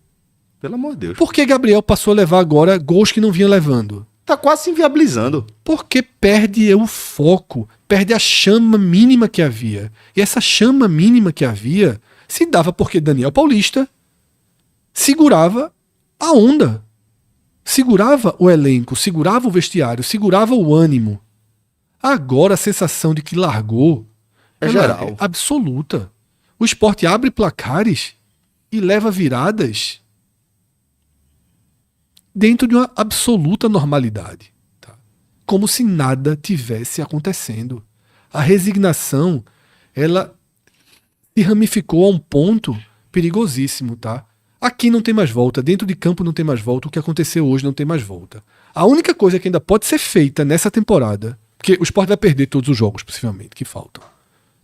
Pelo amor de Deus. Por que Gabriel passou a levar agora gols que não vinha levando? Tá quase se inviabilizando. Porque perde o foco, perde a chama mínima que havia. E essa chama mínima que havia se dava porque Daniel Paulista segurava a onda. Segurava o elenco, segurava o vestiário, segurava o ânimo. Agora a sensação de que largou é geral. É absoluta. O Sport abre placares e leva viradas dentro de uma absoluta normalidade. Tá? Como se nada tivesse acontecendo. A resignação, ela se ramificou a um ponto perigosíssimo. Tá? Aqui não tem mais volta, dentro de campo não tem mais volta, o que aconteceu hoje não tem mais volta. A única coisa que ainda pode ser feita nessa temporada, porque o Sport vai perder todos os jogos, possivelmente, que faltam.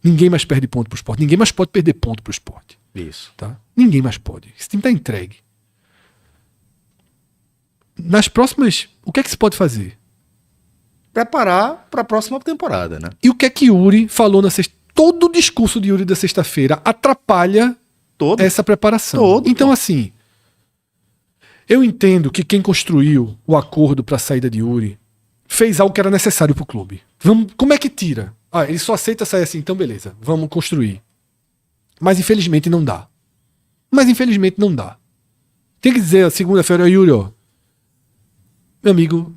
Ninguém mais perde ponto pro Sport. Ninguém mais pode perder ponto pro Sport. Isso. Tá? Ninguém mais pode. Esse time tá entregue. Nas próximas... O que é que se pode fazer? Preparar para a próxima temporada, né? E o que é que Yuri falou na sexta... Todo o discurso de Yuri da sexta-feira atrapalha essa preparação. Então, assim... Eu entendo que quem construiu o acordo para a saída de Yuri fez algo que era necessário pro clube. Como é que tira? Ele só aceita sair assim, então beleza, vamos construir. Mas infelizmente não dá. Tem que dizer, segunda-feira, Yuri, ó, meu amigo,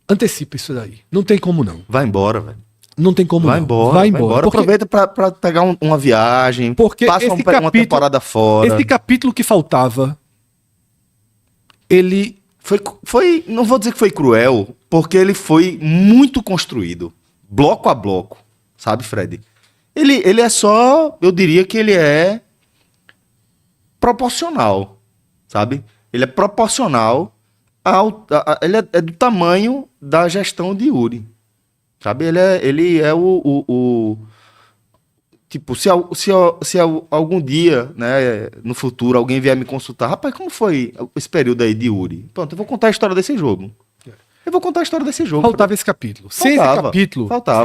antecipa isso daí. Não tem como não. Vai embora, velho. Não tem como vai não. Embora, vai embora. Porque... Aproveita pra pegar uma viagem, passa uma temporada fora. Esse capítulo que faltava, ele... Foi, não vou dizer que foi cruel, porque ele foi muito construído. Bloco a bloco, sabe, Fred? Ele é só, eu diria que ele é proporcional, sabe? Ele é proporcional ele é do tamanho da gestão de Yuri, sabe? Ele é tipo, se algum dia, né, no futuro, alguém vier me consultar, rapaz, como foi esse período aí de Yuri? Pronto, eu vou contar a história desse jogo. Faltava esse capítulo. Sem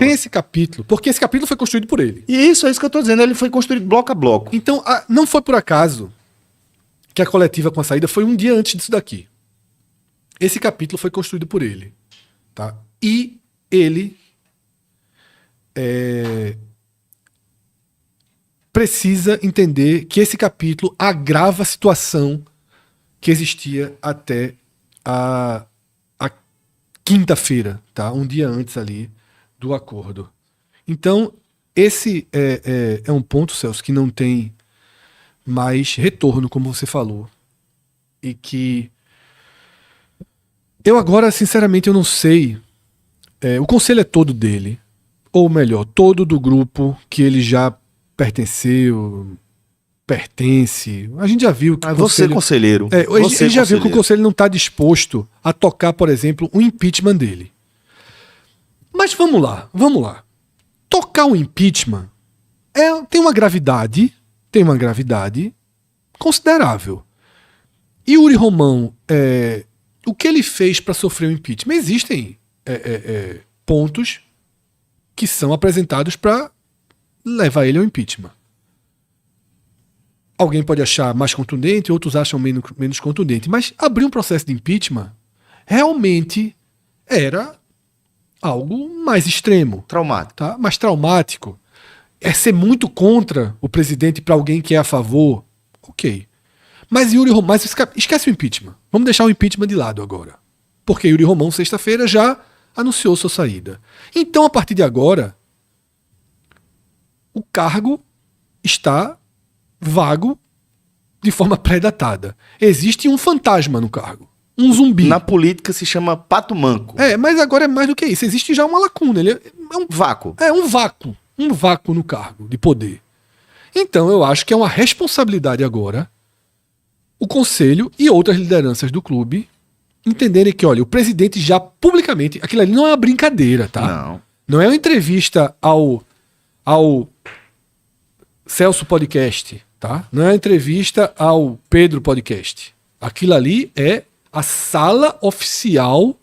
esse capítulo, porque esse capítulo foi construído por ele. E isso, é isso que eu tô dizendo, ele foi construído bloco a bloco. Então, não foi por acaso que a coletiva com a saída foi um dia antes disso daqui. Esse capítulo foi construído por ele. Tá? E ele precisa entender que esse capítulo agrava a situação que existia até a quinta-feira, tá? Um dia antes ali do acordo. Então, esse é um ponto, Celso, que não tem mais retorno, como você falou. E que eu agora, sinceramente, eu não sei. O conselho é todo dele. Ou melhor, todo do grupo que ele já pertence. A gente já viu que você, conselheiro. A gente já viu que o conselho não está disposto a tocar, por exemplo, o impeachment dele. Mas vamos lá. Tocar o impeachment tem uma gravidade considerável. Yuri Romão, o que ele fez para sofrer o impeachment? Existem pontos que são apresentados para levar ele ao impeachment. Alguém pode achar mais contundente, outros acham menos contundente. Mas abrir um processo de impeachment realmente era algo mais extremo. Traumático. Tá? Mais traumático. É ser muito contra o presidente para alguém que é a favor. Ok. Mas Yuri Romão... esquece o impeachment. Vamos deixar o impeachment de lado agora. Porque Yuri Romão, sexta-feira, já anunciou sua saída. Então, a partir de agora, o cargo está vago de forma pré-datada. Existe um fantasma no cargo. Um zumbi. Na política se chama pato manco. Mas agora é mais do que isso. Existe já uma lacuna. Ele é um vácuo. Um vácuo. Um vácuo no cargo de poder. Então, eu acho que é uma responsabilidade agora o conselho e outras lideranças do clube entenderem que, olha, o presidente já publicamente... Aquilo ali não é uma brincadeira, tá? Não. Não é uma entrevista ao Celso Podcast, tá? Não é uma entrevista ao Pedro Podcast. Aquilo ali é a sala oficial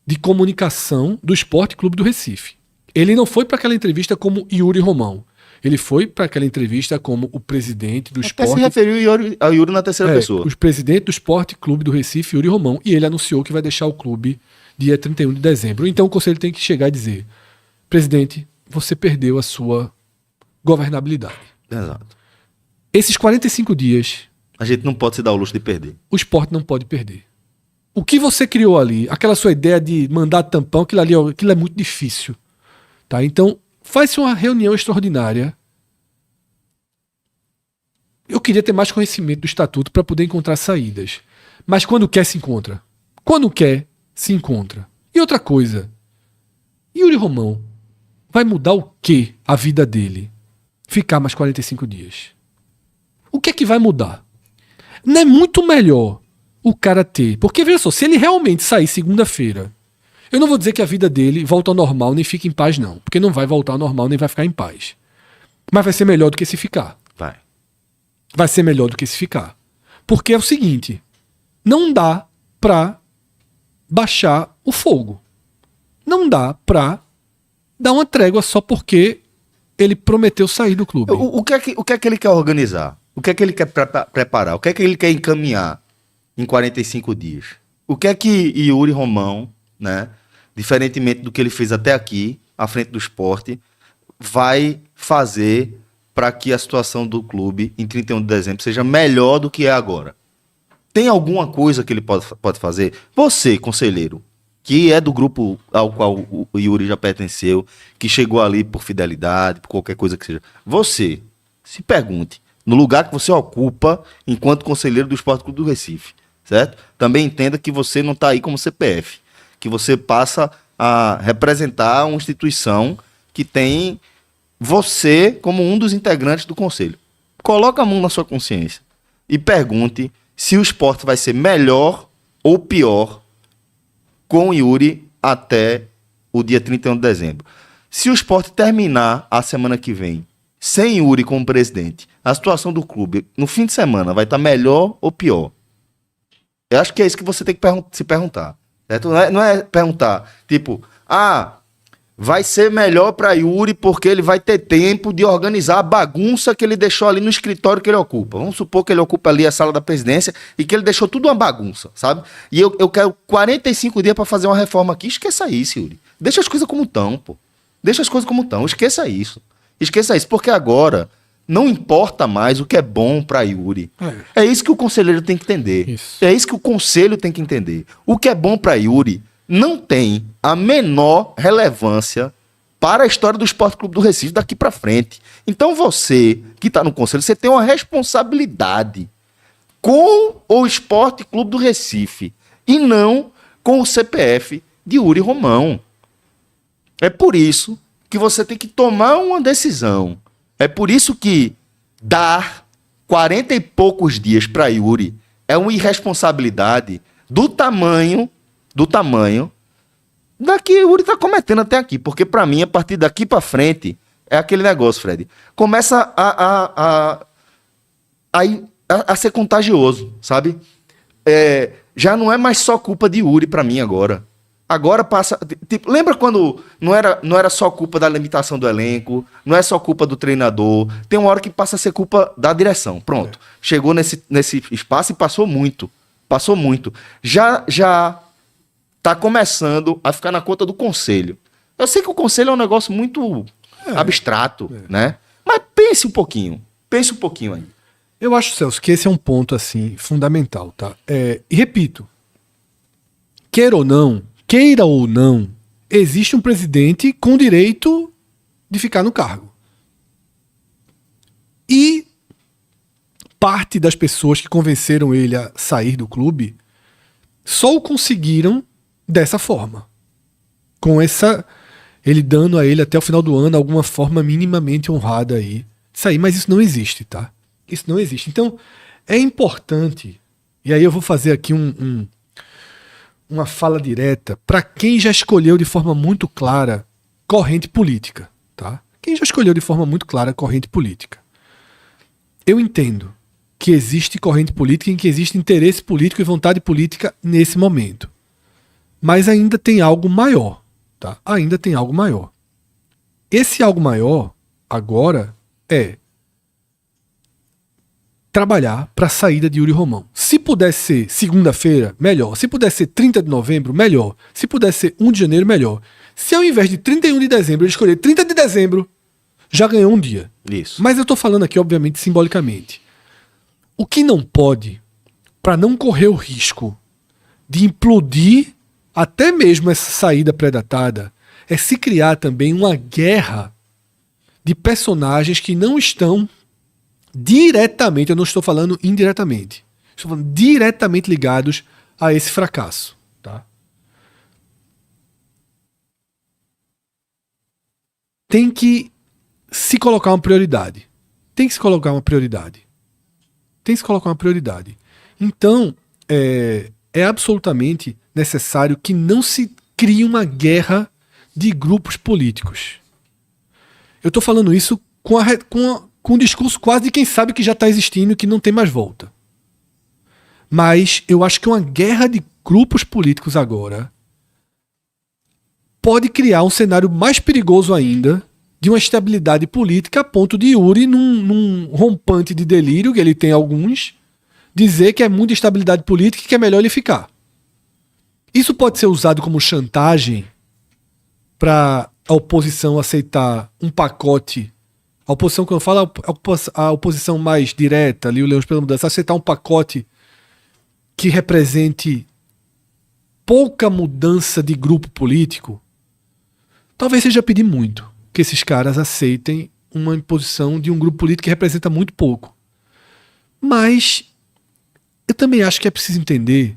de comunicação do Esporte Clube do Recife. Ele não foi para aquela entrevista como Yuri Romão. Ele foi para aquela entrevista como o presidente do Esporte... se referiu a Yuri na terceira pessoa. O presidente do Esporte Clube do Recife, Yuri Romão, e ele anunciou que vai deixar o clube dia 31 de dezembro. Então o conselho tem que chegar e dizer: presidente, você perdeu a sua governabilidade. Exato. Esses 45 dias... A gente não pode se dar o luxo de perder. O esporte não pode perder. O que você criou ali, aquela sua ideia de mandar tampão, aquilo é muito difícil. Tá? Então, faz-se uma reunião extraordinária. Eu queria ter mais conhecimento do estatuto para poder encontrar saídas. Mas quando quer, se encontra. Quando quer, se encontra. E outra coisa, Yuri Romão vai mudar o que a vida dele? Ficar mais 45 dias. O que é que vai mudar? Não é muito melhor o cara ter... Porque, veja só, se ele realmente sair segunda-feira, eu não vou dizer que a vida dele volta ao normal, nem fica em paz, não. Porque não vai voltar ao normal, nem vai ficar em paz. Mas vai ser melhor do que se ficar. Vai ser melhor do que se ficar. Porque é o seguinte, não dá pra baixar o fogo. Não dá pra dar uma trégua só porque ele prometeu sair do clube. O que é que ele quer organizar? O que é que ele quer preparar? O que é que ele quer encaminhar em 45 dias? O que é que Yuri Romão, né, diferentemente do que ele fez até aqui, à frente do esporte, vai fazer para que a situação do clube em 31 de dezembro seja melhor do que é agora? Tem alguma coisa que ele pode fazer? Você, conselheiro, que é do grupo ao qual o Yuri já pertenceu, que chegou ali por fidelidade, por qualquer coisa que seja. Você, se pergunte, no lugar que você ocupa enquanto conselheiro do Esporte Clube do Recife, certo? Também entenda que você não está aí como CPF, que você passa a representar uma instituição que tem você como um dos integrantes do conselho. Coloca a mão na sua consciência e pergunte se o esporte vai ser melhor ou pior com o Yuri até o dia 31 de dezembro. Se o esporte terminar a semana que vem sem Yuri como presidente, a situação do clube no fim de semana vai estar melhor ou pior? Eu acho que é isso que você tem que se perguntar. Certo? Não é perguntar, tipo, vai ser melhor para Yuri porque ele vai ter tempo de organizar a bagunça que ele deixou ali no escritório que ele ocupa. Vamos supor que ele ocupa ali a sala da presidência e que ele deixou tudo uma bagunça, sabe? E eu quero 45 dias para fazer uma reforma aqui. Esqueça isso, Yuri. Deixa as coisas como estão, pô. Deixa as coisas como estão. Esqueça isso. Esqueça isso, porque agora não importa mais o que é bom para Yuri. É isso que o conselheiro tem que entender. Isso. É isso que o conselho tem que entender. O que é bom para Yuri não tem a menor relevância para a história do Sport Clube do Recife daqui para frente. Então você, que está no conselho, você tem uma responsabilidade com o Sport Clube do Recife e não com o CPF de Yuri Romão. É por isso que você tem que tomar uma decisão. É por isso que dar 40 e poucos dias para Yuri é uma irresponsabilidade do tamanho da que Yuri está cometendo até aqui. Porque para mim, a partir daqui para frente, é aquele negócio, Fred. Começa a ser contagioso, sabe? Já não é mais só culpa de Yuri para mim agora. Agora passa... Tipo, lembra quando não era só culpa da limitação do elenco, não é só culpa do treinador, tem uma hora que passa a ser culpa da direção. Pronto. Chegou nesse espaço e passou muito. Passou muito. Já tá começando a ficar na conta do conselho. Eu sei que o conselho é um negócio muito abstrato, né? Mas pense um pouquinho aí. Eu acho, Celso, que esse é um ponto, assim, fundamental, tá? E repito, queira ou não, existe um presidente com direito de ficar no cargo. E parte das pessoas que convenceram ele a sair do clube só o conseguiram dessa forma. Com ele dando a ele até o final do ano alguma forma minimamente honrada aí de sair. Mas isso não existe, tá? Isso não existe. Então, é importante, e aí eu vou fazer aqui uma fala direta para quem já escolheu de forma muito clara corrente política, tá? Quem já escolheu de forma muito clara corrente política. Eu entendo que existe corrente política em que existe interesse político e vontade política nesse momento. Mas ainda tem algo maior, tá? Ainda tem algo maior. Esse algo maior, agora, é trabalhar para a saída de Yuri Romão. Se pudesse ser segunda-feira, melhor. Se pudesse ser 30 de novembro, melhor. Se pudesse ser 1 de janeiro, melhor. Se ao invés de 31 de dezembro ele escolher 30 de dezembro, já ganhou um dia. Isso. Mas eu estou falando aqui, obviamente, simbolicamente. O que não pode, para não correr o risco de implodir até mesmo essa saída pré-datada, é se criar também uma guerra de personagens que não estão diretamente, eu não estou falando indiretamente, estou falando diretamente ligados a esse fracasso. Tá? Tem que se colocar uma prioridade. Tem que se colocar uma prioridade. Então, é absolutamente necessário que não se crie uma guerra de grupos políticos. Eu estou falando isso com um discurso quase de quem sabe que já está existindo e que não tem mais volta. Mas eu acho que uma guerra de grupos políticos agora pode criar um cenário mais perigoso ainda de uma estabilidade política a ponto de Yuri, num rompante de delírio, que ele tem alguns, dizer que é muita instabilidade política e que é melhor ele ficar. Isso pode ser usado como chantagem para a oposição aceitar um pacote. A oposição, quando eu falo a oposição mais direta, ali o Leões pela Mudança, aceitar um pacote que represente pouca mudança de grupo político, talvez seja pedir muito que esses caras aceitem uma imposição de um grupo político que representa muito pouco. Mas eu também acho que é preciso entender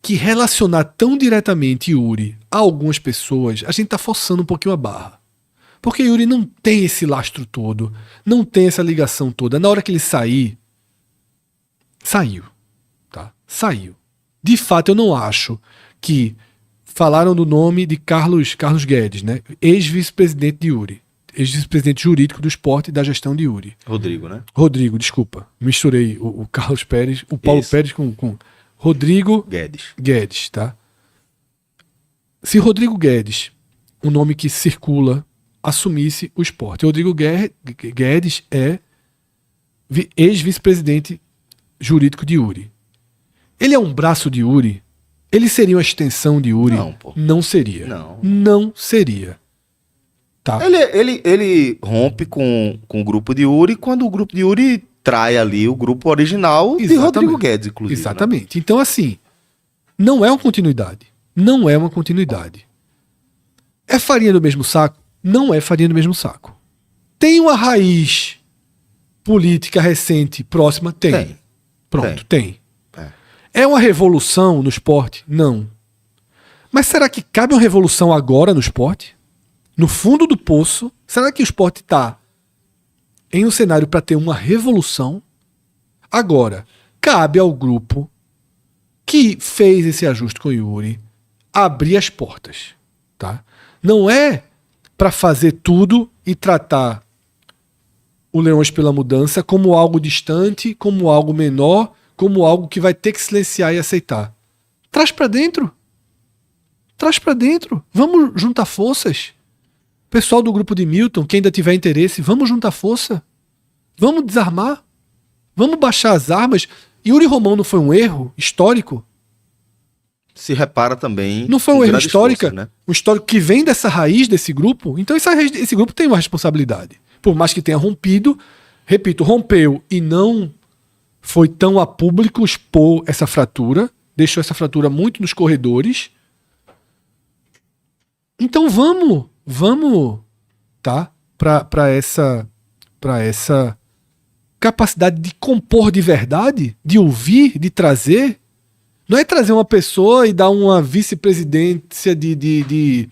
que relacionar tão diretamente Yuri a algumas pessoas, a gente está forçando um pouquinho a barra. Porque Yuri não tem esse lastro todo, não tem essa ligação toda. Na hora que ele sair, saiu. Tá? Saiu. De fato, eu não acho que falaram do nome de Carlos Guedes, né? Ex-vice-presidente de Yuri. Ex-vice-presidente jurídico do esporte e da gestão de Yuri. Rodrigo, desculpa. Misturei o Carlos Pérez, o Paulo Pérez com Rodrigo Guedes, tá? Se Rodrigo Guedes, o nome que circula, assumisse o esporte. Rodrigo Guedes é ex-vice-presidente jurídico de Yuri. Ele é um braço de Yuri? Ele seria uma extensão de Yuri? Não, pô. Não seria. Não seria. Tá. Ele rompe com o grupo de Yuri quando o grupo de Yuri trai ali o grupo original de Rodrigo Guedes, inclusive. Exatamente. Né? Então, assim, não é uma continuidade. Não é uma continuidade. É farinha do mesmo saco? não é farinha do mesmo saco. Tem uma raiz política recente próxima? Tem. Pronto, tem. É uma revolução no esporte? Não. Mas será que cabe uma revolução agora no esporte? No fundo do poço, será que o esporte está em um cenário para ter uma revolução? Agora, cabe ao grupo que fez esse ajuste com o Yuri abrir as portas. Tá? Não é para fazer tudo e tratar o Leões pela Mudança como algo distante, como algo menor, como algo que vai ter que silenciar e aceitar. Traz para dentro. Traz para dentro. Vamos juntar forças. Pessoal do grupo de Milton, quem ainda tiver interesse, vamos juntar força. Vamos desarmar. Vamos baixar as armas. Yuri Romão não foi um erro histórico? Se repara também. Não foi um erro histórico, né? Um histórico que vem dessa raiz desse grupo. Então esse grupo tem uma responsabilidade. Por mais que tenha rompido, repito, rompeu e não foi tão a público expor essa fratura, deixou essa fratura muito nos corredores. Então vamos, tá? Para essa capacidade de compor de verdade, de ouvir, de trazer. Não é trazer uma pessoa e dar uma vice-presidência de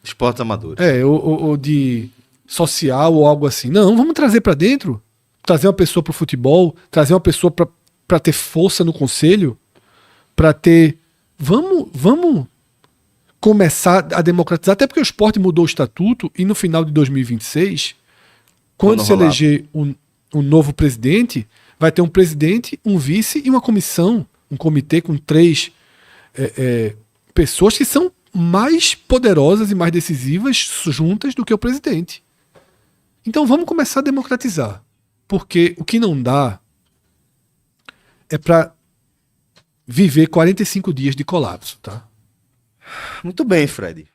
esportes amadores. Ou de social ou algo assim. Não, vamos trazer para dentro. Trazer uma pessoa para o futebol, trazer uma pessoa para ter força no conselho, para ter... Vamos começar a democratizar, até porque o esporte mudou o estatuto e no final de 2026, quando se eleger um novo presidente, vai ter um presidente, um vice e uma comissão, um comitê com 3 pessoas que são mais poderosas e mais decisivas juntas do que o presidente. Então vamos começar a democratizar. Porque o que não dá é para viver 45 dias de colapso, tá? Muito bem, Fred.